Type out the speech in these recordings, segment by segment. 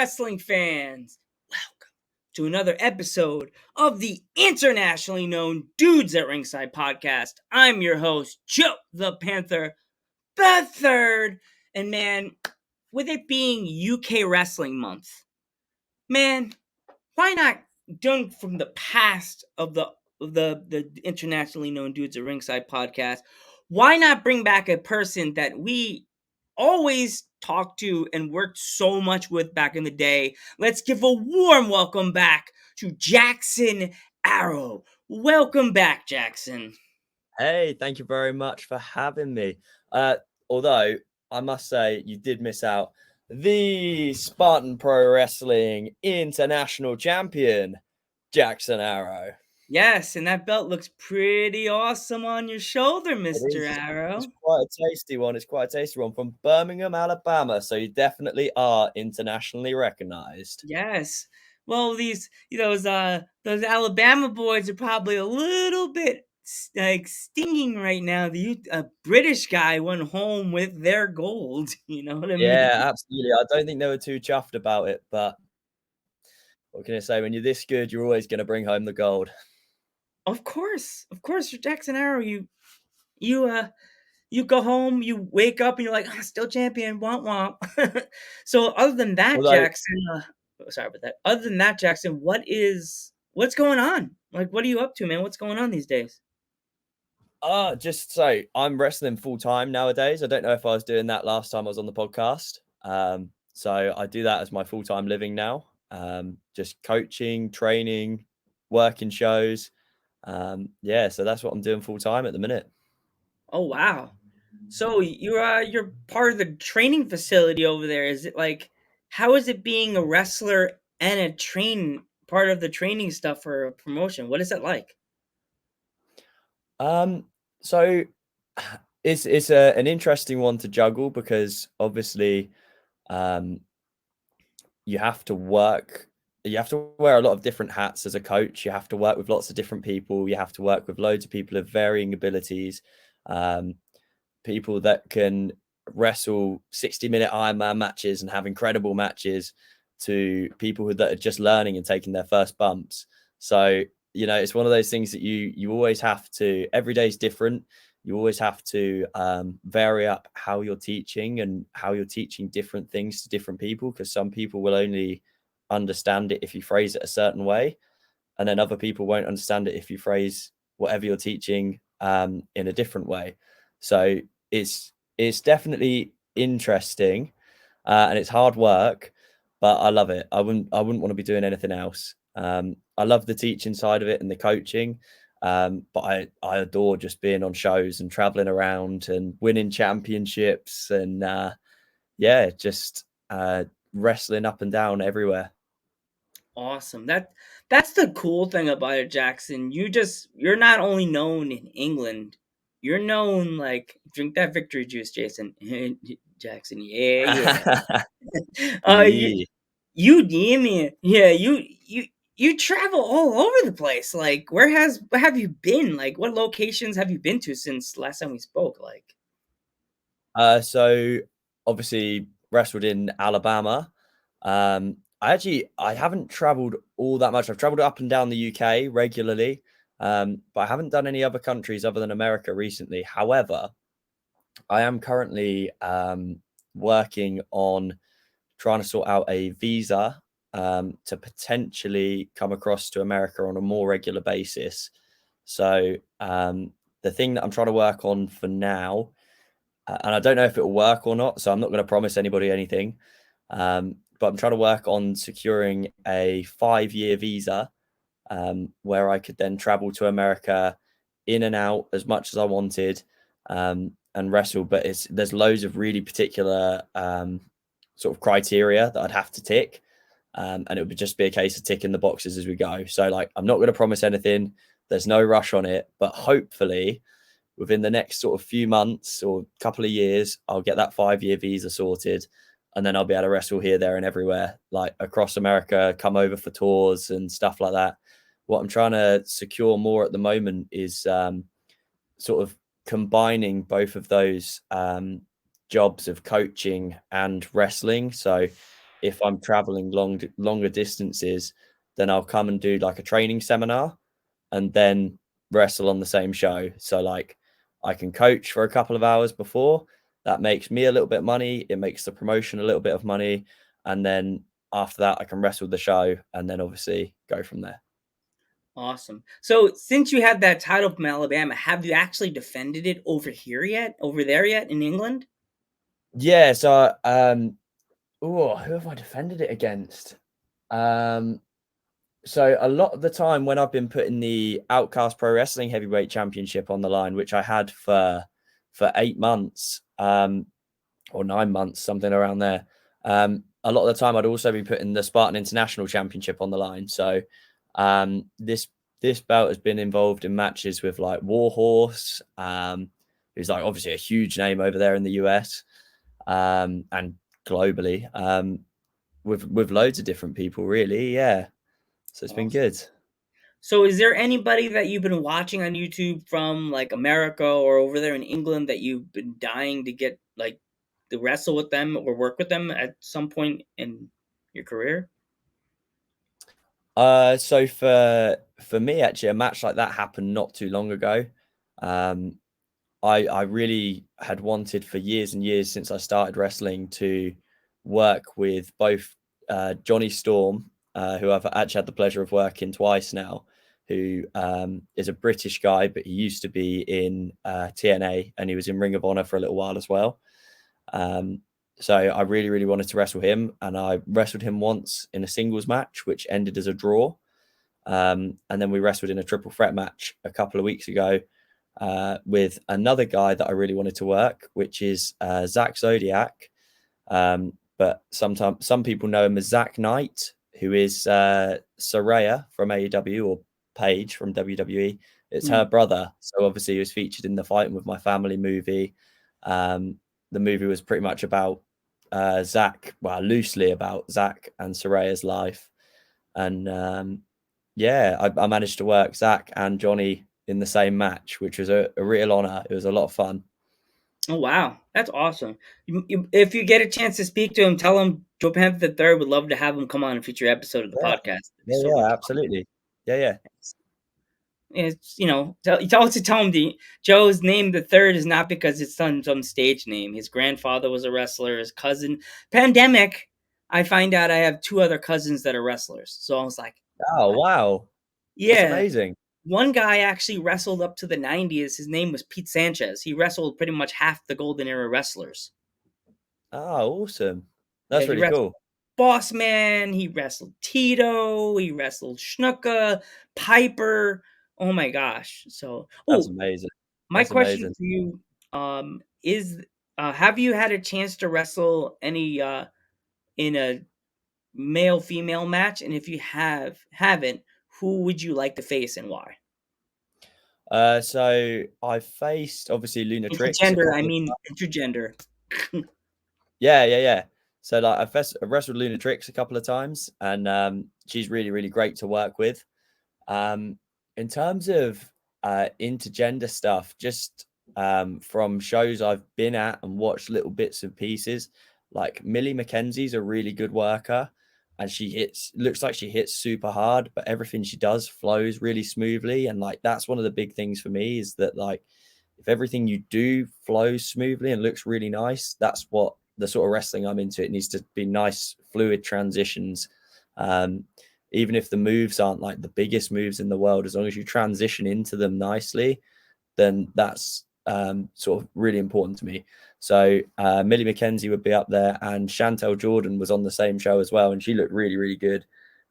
wrestling fans. Welcome to another episode of the internationally known Dudes at Ringside podcast. I'm your host, Joe the Panther the Third. And man, with it being UK Wrestling Month, man, why not done from the past of the internationally known Dudes at Ringside podcast? Why not bring back a person that we always talked to and worked so much with back in the day? Let's give a warm welcome back to Jackson Arrow. Welcome back, Jackson. Hey, thank you very much for having me. Although I must say you did miss out the Spartan Pro Wrestling International Champion, Jackson Arrow. Yes, and that belt looks pretty awesome on your shoulder, Mr. It's Arrow. quite a tasty one. It's quite a tasty one from Birmingham, Alabama. So you definitely are internationally recognized. Yes. Well, those Alabama boys are probably a little bit like stinging right now. The British guy went home with their gold. You know what I mean? Yeah, absolutely. I don't think they were too chuffed about it, but what can I say? When you're this good, you're always going to bring home the gold. Of course, you're Jackson Arrow. You you go home, you wake up, and you're like, still champion, womp womp. So other than that, Although Jackson, sorry about that. Other than that, Jackson, what's going on? Like, what are you up to, man? What's going on these days? Just so I'm wrestling full time nowadays. I don't know if I was doing that last time I was on the podcast. So I do that as my full time living now. Just coaching, training, working shows. Yeah, so that's what I'm doing full time at the minute. Oh wow. So you're part of the training facility over there. Is it like how is it being a wrestler and a part of the training stuff for a promotion? What is it like? So it's an interesting one to juggle because obviously, um, you have to work. You have to wear a lot of different hats as a coach. You have to work with lots of different people. You have to work with loads of people of varying abilities. Um, People that can wrestle 60-minute Ironman matches and have incredible matches to people that are just learning and taking their first bumps. So, it's one of those things that you always have to, every day is different. You always have to vary up how you're teaching and how you're teaching different things to different people, because some people will only understand it if you phrase it a certain way. And then other people won't understand it if you phrase whatever you're teaching in a different way. So it's definitely interesting, and it's hard work, but I love it. I wouldn't want to be doing anything else. I love the teaching side of it and the coaching, but I adore just being on shows and traveling around and winning championships and just wrestling up and down everywhere. Awesome. That's the cool thing about it, Jackson. You're not only known in England, you're known like drink that victory juice, Jason. Jackson, yeah. You Yeah. you damn it. Yeah, you travel all over the place. Like where have you been? Like what locations have you been to since last time we spoke? Like So obviously wrestled in Alabama. I haven't traveled all that much. I've traveled up and down the UK regularly, but I haven't done any other countries other than America recently. However, I am currently working on trying to sort out a visa to potentially come across to America on a more regular basis. So the thing that I'm trying to work on for now, and I don't know if it will work or not, so I'm not going to promise anybody anything. But I'm trying to work on securing a 5-year visa where I could then travel to America in and out as much as I wanted and wrestle. But there's loads of really particular sort of criteria that I'd have to tick. And it would just be a case of ticking the boxes as we go. So like, I'm not going to promise anything. There's no rush on it, but hopefully within the next sort of few months or couple of years, I'll get that 5-year visa sorted, and then I'll be able to wrestle here, there, and everywhere, like across America, come over for tours and stuff like that. What I'm trying to secure more at the moment is sort of combining both of those jobs of coaching and wrestling. So if I'm traveling longer distances, then I'll come and do like a training seminar and then wrestle on the same show. So like I can coach for a couple of hours before. That makes me a little bit of money. It makes the promotion a little bit of money. And then after that, I can wrestle the show and then obviously go from there. Awesome. So since you had that title from Alabama, have you actually defended it over there yet in England? Yeah. So, who have I defended it against? Um, so a lot of the time when I've been putting the Outcast Pro Wrestling Heavyweight Championship on the line, which I had for 8 months, or 9 months, something around there. A lot of the time, I'd also be putting the Spartan International Championship on the line. So this belt has been involved in matches with like Warhorse, who's like obviously a huge name over there in the US, and globally, with loads of different people, really. Yeah, so it's been Awesome. good. So is there anybody that you've been watching on YouTube from like America or over there in England that you've been dying to get like to wrestle with them or work with them at some point in your career? So for me, actually, a match like that happened not too long ago. Um, I really had wanted for years and years since I started wrestling to work with both Johnny Storm, who I've actually had the pleasure of working twice now, who is a British guy, but he used to be in TNA and he was in Ring of Honor for a little while as well. Um, so I really, really wanted to wrestle him, and I wrestled him once in a singles match, which ended as a draw. And then we wrestled in a triple threat match a couple of weeks ago with another guy that I really wanted to work, which is Zach Zodiac. But sometimes some people know him as Zach Knight, who is Saraya from AEW or Paige from WWE. It's her Hmm. brother. So obviously he was featured in the Fighting with My Family movie. The movie was pretty much about Zach, well, loosely about Zach and Saraya's life. And yeah, I managed to work Zach and Johnny in the same match, which was a real honor. It was a lot of fun. Oh wow, that's awesome! If you get a chance to speak to him, tell him Joe Panther the Third would love to have him come on a future episode of the Yeah, podcast. It'd be yeah, so yeah, much fun. absolutely. Yeah, yeah. It's you also tell him the Joe's name the third is not because it's some stage name. His grandfather was a wrestler. His cousin, pandemic. I find out I have two other cousins that are wrestlers. So I was like, Oh, wow. That's yeah. amazing. One guy actually wrestled up to the 90s. His name was Pete Sanchez. He wrestled pretty much half the golden era wrestlers. Oh, awesome. Yeah, That's he really wrestled cool. Boss Man, he wrestled Tito, he wrestled Snuka, Piper. Oh my gosh. So, That's oh, amazing. my That's question amazing. for you is have you had a chance to wrestle any in a male female match, and if you haven't, who would you like to face and why? So I faced obviously Lunatrix a Intergender, I couple of mean times. intergender. Yeah, yeah, yeah. So like I've wrestled Lunatrix a couple of times, and she's really, really great to work with. Um, in terms of intergender stuff, just from shows I've been at and watched little bits and pieces, like Millie McKenzie's a really good worker, and looks like she hits super hard, but everything she does flows really smoothly. And like that's one of the big things for me is that like if everything you do flows smoothly and looks really nice, that's what the sort of wrestling I'm into. It needs to be nice, fluid transitions. Um, Even if the moves aren't like the biggest moves in the world, as long as you transition into them nicely, then that's sort of really important to me. So Millie McKenzie would be up there, and Chantel Jordan was on the same show as well, and she looked really, really good.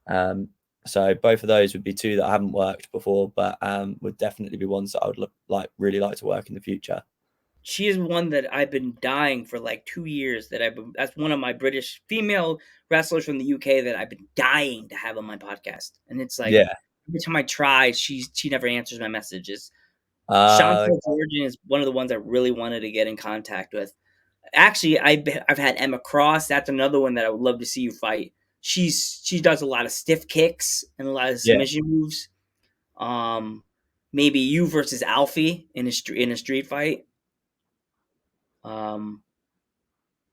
Um, so both of those would be two that I haven't worked before, but would definitely be ones that I would really like to work in the future. She is one that I've been dying for like 2 years. That's one of my British female wrestlers from the UK that I've been dying to have on my podcast. And it's like Yeah. every time I try, she never answers my messages. Uh, Chantel Jordan is one of the ones I really wanted to get in contact with. Actually, I've had Emma Cross. That's another one that I would love to see you fight. She does a lot of stiff kicks and a lot of yeah. submission moves. Um, Maybe you versus Alfie in a street fight. Um,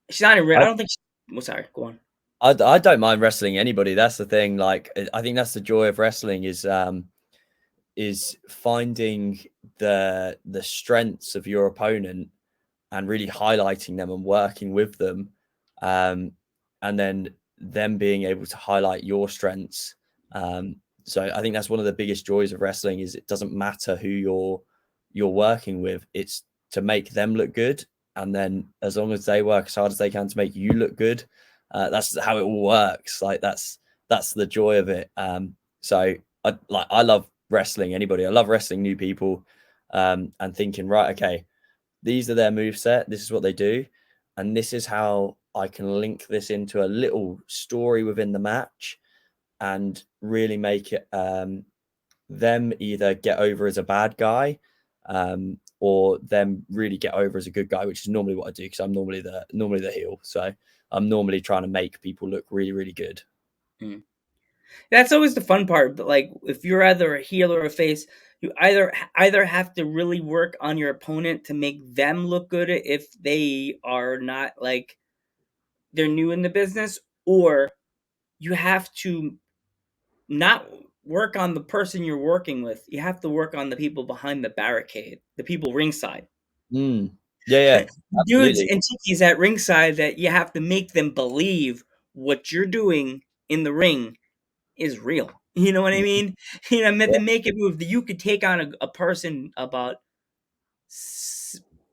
she's not in. I I, don't think. Well, sorry. Go on. I don't mind wrestling anybody. That's the thing. Like, I think that's the joy of wrestling is finding the strengths of your opponent and really highlighting them and working with them, um, and then them being able to highlight your strengths. So I think that's one of the biggest joys of wrestling is it doesn't matter who you're working with. It's to make them look good, and then as long as they work as hard as they can to make you look good, that's how it all works. Like that's the joy of it. So I love wrestling anybody. I love wrestling new people, and thinking, right, okay, these are their move set. This is what they do, and this is how I can link this into a little story within the match and really make it them either get over as a bad guy, or them really get over as a good guy, which is normally what I do because I'm normally the heel. So I'm normally trying to make people look really, really good. Mm. That's always the fun part. But like, if you're either a heel or a face, you either have to really work on your opponent to make them look good if they are not like they're new in the business, or you have to not work on the person you're working with. You have to work on the people behind the barricade, the people ringside. Mm. Yeah, yeah, Dudes absolutely. and chickies at ringside that you have to make them believe what you're doing in the ring is real. You know what I Mhm. mean? You know, Yeah. to make it move that you could take on a person about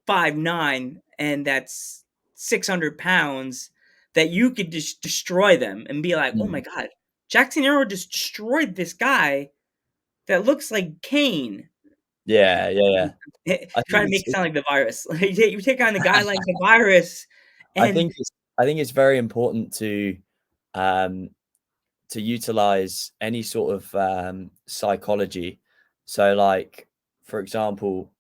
5'9" and that's 600 pounds, that you could just destroy them and be like, oh my Mm. god, Jackson Arrow just destroyed this guy that looks like Kane. Yeah, yeah, yeah. I think Trying to it's, make it sound like the virus. Like, you take on a guy like the virus, I and think it's I think it's very important um to utilize any sort of psychology. So like for example,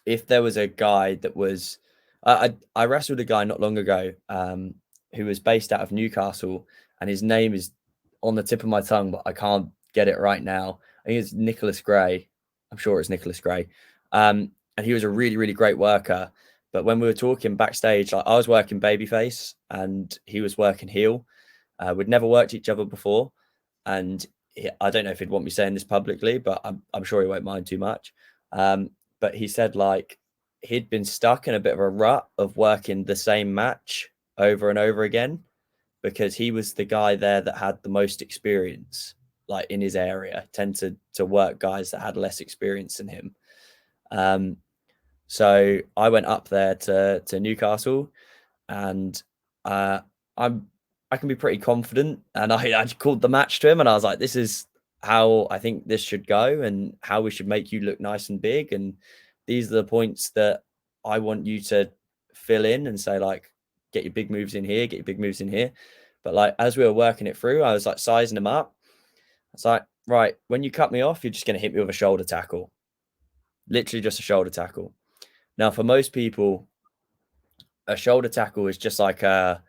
if there was a guy that was I wrestled a guy not long ago, who was based out of Newcastle, and his name is on the tip of my tongue, but I can't get it right now. I think it's Nicholas Gray. I'm sure it's Nicholas Gray. And he was a really, really great worker. But when we were talking backstage, like I was working babyface and he was working heel. We'd never worked each other before, and I don't know if he'd want me saying this publicly, but I'm sure he won't mind too much. But he said like he'd been stuck in a bit of a rut of working the same match over and over again because he was the guy there that had the most experience, like in his area, tend to work guys that had less experience than him. Um, so I went up there to Newcastle, and uh, I'm I can be pretty confident. And I called the match to him, and I was like, "This is how I think this should go, and how we should make you look nice and big. And these are the points that I want you to fill in and say like, get your big moves in here, get your big moves in here." But like as we were working it through, I was like sizing him up. It's like, right, when you cut me off, you're just going to hit me with a shoulder tackle, literally just a shoulder tackle. Now, for most people, a shoulder tackle is just like a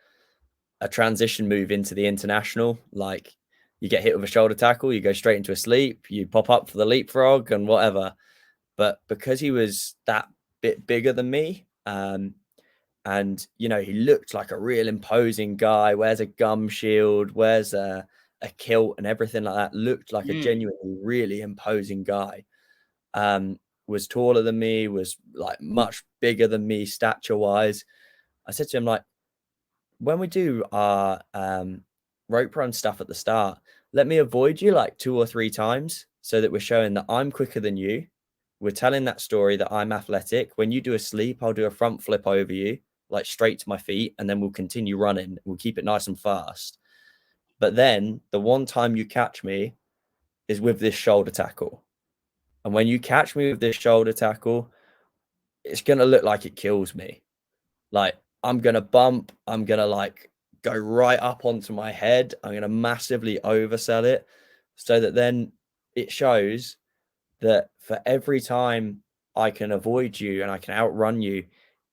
transition move into the international. Like you get hit with a shoulder tackle, you go straight into a sleep, you pop up for the leapfrog and whatever. But because he was that bit bigger than me, and he looked like a real imposing guy, wears a gum shield, wears a kilt and everything like that, looked like a mm, genuinely really imposing guy. Was taller than me, was like much bigger than me stature wise. I said to him, like, when we do our rope run stuff at the start, let me avoid you like 2 or 3 times so that we're showing that I'm quicker than you. We're telling that story that I'm athletic. When you do a sleep, I'll do a front flip over you, like straight to my feet, and then we'll continue running. We'll keep it nice and fast. But then the one time you catch me is with this shoulder tackle. And when you catch me with this shoulder tackle, it's going to look like it kills me. Like I'm gonna bump, I'm gonna like go right up onto my head. I'm gonna massively oversell it so that then it shows that for every time I can avoid you and I can outrun you,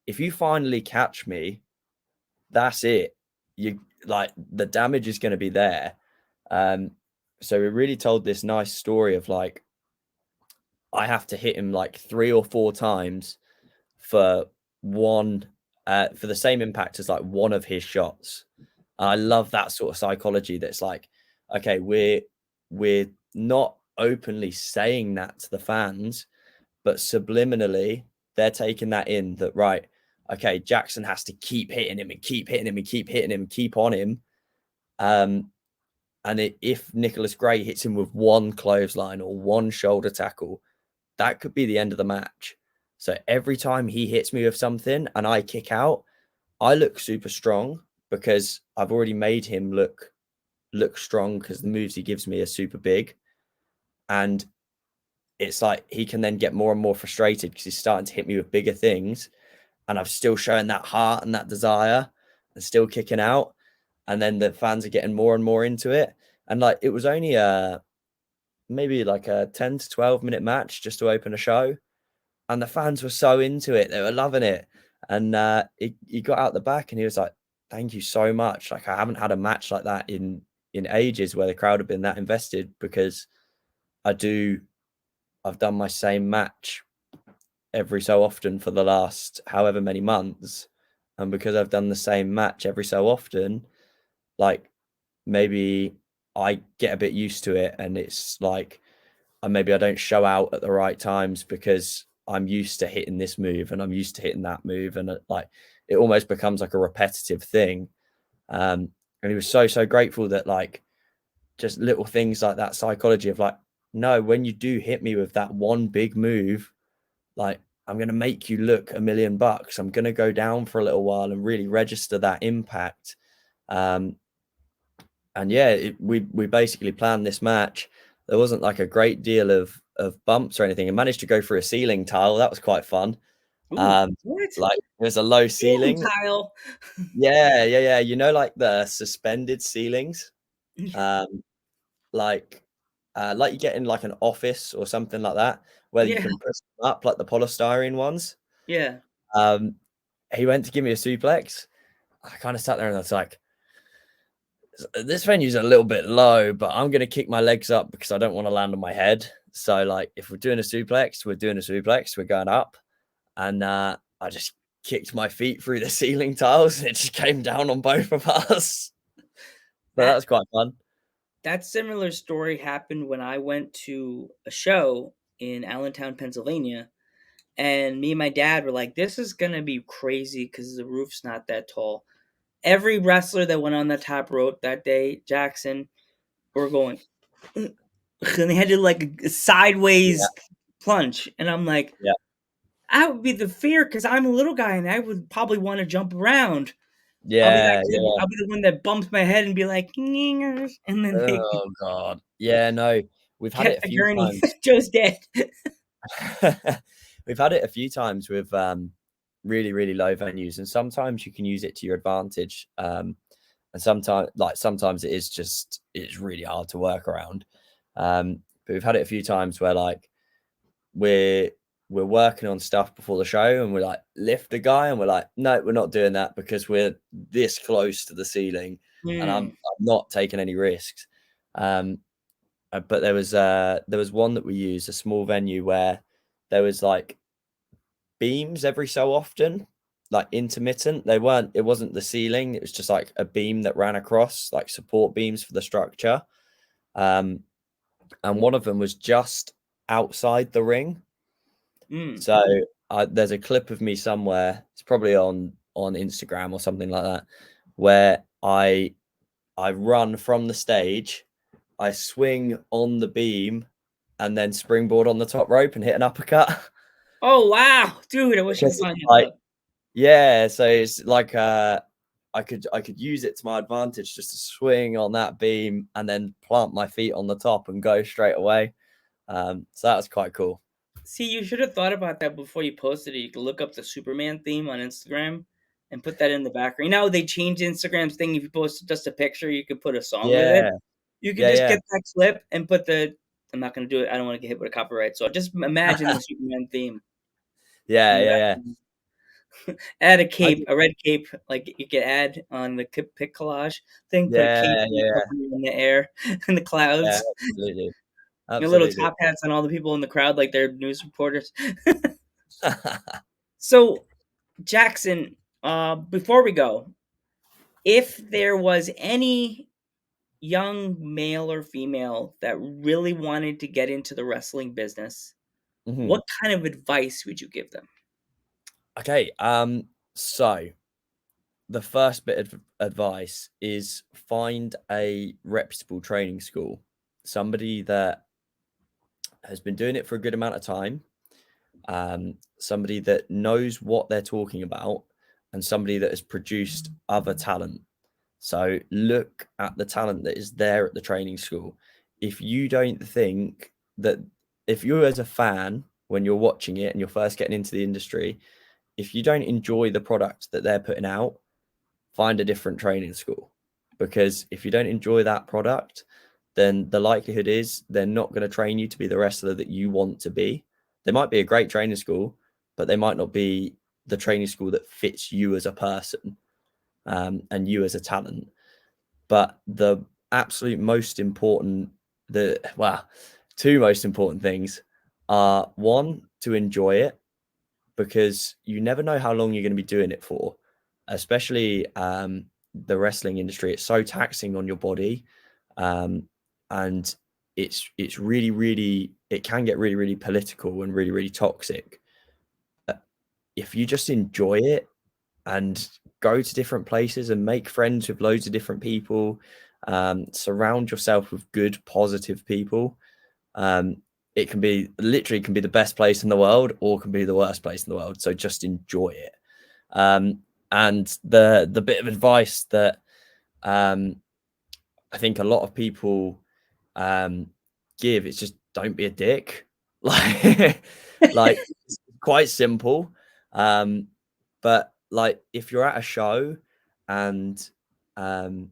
if you finally catch me, that's it. You like the damage is gonna be there. Um, so we really told this nice story of like I have to hit him like 3 or 4 times for one for the same impact as like one of his shots. I love that sort of psychology that's like, okay, we're not openly saying that to the fans, but subliminally they're taking that in that, right, okay, Jackson has to keep hitting him and keep hitting him and keep hitting him, keep on him. And if Nicholas Gray hits him with one clothesline or one shoulder tackle, that could be the end of the match. So every time he hits me with something and I kick out, I look super strong because I've already made him look strong because the moves he gives me are super big. And it's like he can then get more and more frustrated because he's starting to hit me with bigger things. And I've still shown that heart and that desire and still kicking out. And then the fans are getting more and more into it. And like it was only maybe like a 10 to 12 minute match just to open a show. And the fans were so into it. They were loving it. And he got out the back and he was like, thank you so much. Like I haven't had a match like that in ages where the crowd have been that invested because I've done my same match every so often for the last however many months. And because I've done the same match every so often, like maybe I get a bit used to it and it's like maybe I don't show out at the right times because I'm used to hitting this move and I'm used to hitting that move and like it almost becomes like a repetitive thing. And he was so grateful that like just little things like that psychology of like, no, when you do hit me with that one big move, like I'm going to make you look $1,000,000. I'm going to go down for a little while and really register that impact. And yeah, we basically planned this match. There wasn't like a great deal of bumps or anything. I managed to go through a ceiling tile. That was quite fun. Ooh, what? Like there's a low Ceiling ceiling. tile. Yeah. You know, like the suspended ceilings, um, like you get in like an office or something like that, where you Yeah, can push them up like the polystyrene ones. yeah. Um, he went to give me a suplex. I kind of sat there and I was like, this venue's a little bit low, but I'm going to kick my legs up because I don't want to land on my head. So, like, if we're doing a suplex, we're doing a suplex, we're going up. And I just kicked my feet through the ceiling tiles and it just came down on both of us. So that That was quite fun. that similar story happened when I went to a show in Allentown, Pennsylvania, and me and my dad were like, "This is gonna be crazy because the roof's not that tall." Every wrestler that went on the top rope that day, Jackson, were going, and they had to like a Yeah. sideways plunge, and I'm like, Yeah. "I would be the fear because I'm a little guy and I would probably want to jump around." I'll be that Yeah. kid. Yeah. I'll be the one that bumps my head and be like, "Ngingers," and then they Oh, God. Yeah. No, we've had it kept a the few gurney. times. Joe's dead. We've had it a few times with really low venues, and sometimes you can use it to your advantage. And sometimes it's really hard to work around. But we've had it a few times where like we're we're working on stuff before the show and we're like lift a guy and we're like, no, we're not doing that because we're this close to the ceiling and I'm Mm, not taking any risks. Um, but there was one that we used, a small venue where there was like beams every so often, like intermittent. It wasn't the ceiling, it was just like a beam that ran across, like support beams for the structure. Um, and one of them was just outside the ring. mm. So there's a clip of me somewhere, it's probably on Instagram or something like that, where I run from the stage, I swing on the beam, and then springboard on the top rope and hit an uppercut. Oh wow, dude! I wish I could Because it's find that like clip. yeah, so it's like I could use it to my advantage just to swing on that beam and then plant my feet on the top and go straight away. So that was quite cool. See, you should have thought about that before you posted it. You could look up the Superman theme on Instagram and put that in the background. You know, they changed Instagram's thing. If you post just a picture, you could put a song with it. Yeah, You could yeah, just yeah, get that clip and put the. I'm not going to do it. I don't want to get hit with a copyright. So just imagine the Superman theme in yeah, the yeah, yeah. background. Add a I cape, did, a red cape, like you could add on the pic collage thing. Put a cape yeah, yeah, over you in the air in the yeah, clouds. absolutely, Your little absolutely. top hats on all the people in the crowd, like they're news reporters. So Jackson, before we go, if there was any young male or female that really wanted to get into the wrestling business, Mhm. what kind of advice would you give them? Okay, so the first bit of advice is find a reputable training school, somebody that has been doing it for a good amount of time, somebody that knows what they're talking about, and somebody that has produced other talent. So look at the talent that is there at the training school. If you don't think that, if you as a fan, when you're watching it and you're first getting into the industry, if you don't enjoy the product that they're putting out, find a different training school. Because if you don't enjoy that product, then the likelihood is they're not going to train you to be the wrestler that you want to be. They might be a great training school, but they might not be the training school that fits you as a person, and you as a talent. But the absolute most important, the well, two most important things are, one, to enjoy it, because you never know how long you're going to be doing it for, especially the wrestling industry. It's so taxing on your body, um, and it's really, really, it can get really, really political and really, really toxic. If you just enjoy it and go to different places and make friends with loads of different people, surround yourself with good, positive people. It can be, literally can be the best place in the world or can be the worst place in the world. So just enjoy it. And the bit of advice that I think a lot of people um, give is just don't be a dick. Like, like it's quite simple. Um, but like if you're at a show and um,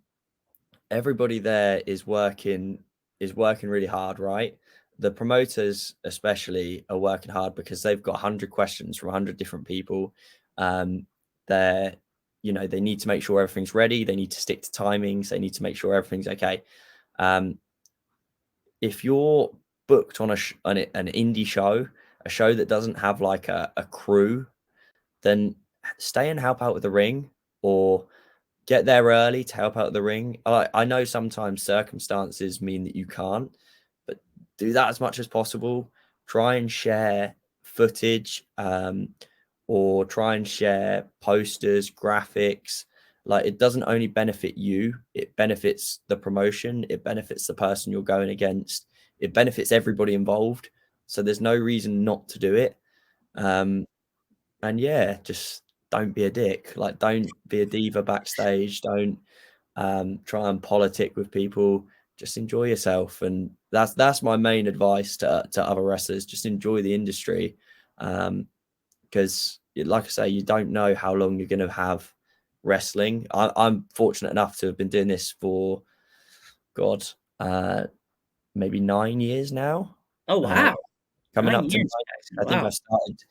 everybody there is working really hard, right? The promoters especially are working hard because they've got 100 questions from 100 different people. Um, they're, they need to make sure everything's ready. They need to stick to timings. They need to make sure everything's okay. Um, if you're booked on an indie show, a show that doesn't have like a crew, then stay and help out with the ring, or get there early to help out the ring. I know sometimes circumstances mean that you can't, but do that as much as possible. Try and share footage, or try and share posters, graphics. Like, it doesn't only benefit you, it benefits the promotion, it benefits the person you're going against, it benefits everybody involved. So there's no reason not to do it. Um, and yeah, just don't be a dick. Like, don't be a diva backstage. Don't try and politic with people. Just enjoy yourself, and that's my main advice to other wrestlers. Just enjoy the industry, because, like I say, you don't know how long you're going to have wrestling. I'm fortunate enough to have been doing this for, God, maybe 9 years now. Oh, Uh, wow. Coming 9 up to, years, Jackson. I think I Wow. started.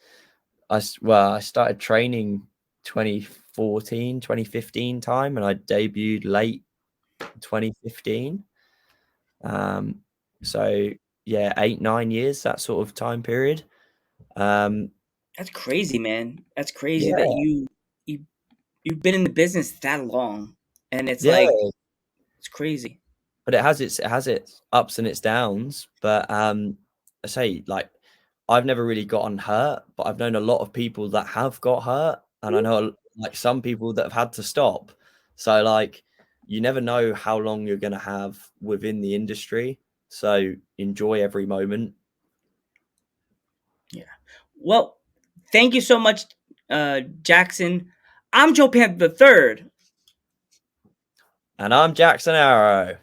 I started training 2014, 2015 time, and I debuted late 2015. Um, so yeah, 8, 9 years, that sort of time period. Um, That's crazy, man. That's crazy that yeah, you you've been in the business that long, and it's yeah, like it's crazy. but it has its ups and its downs. But I say, like, I've never really gotten hurt, but I've known a lot of people that have got hurt, and I know like some people that have had to stop. So like, you never know how long you're gonna have within the industry. So enjoy every moment. Yeah. Well, thank you so much, Jackson. I'm Joe Panther the Third, And I'm Jackson Arrow.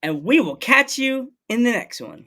and we will catch you in the next one.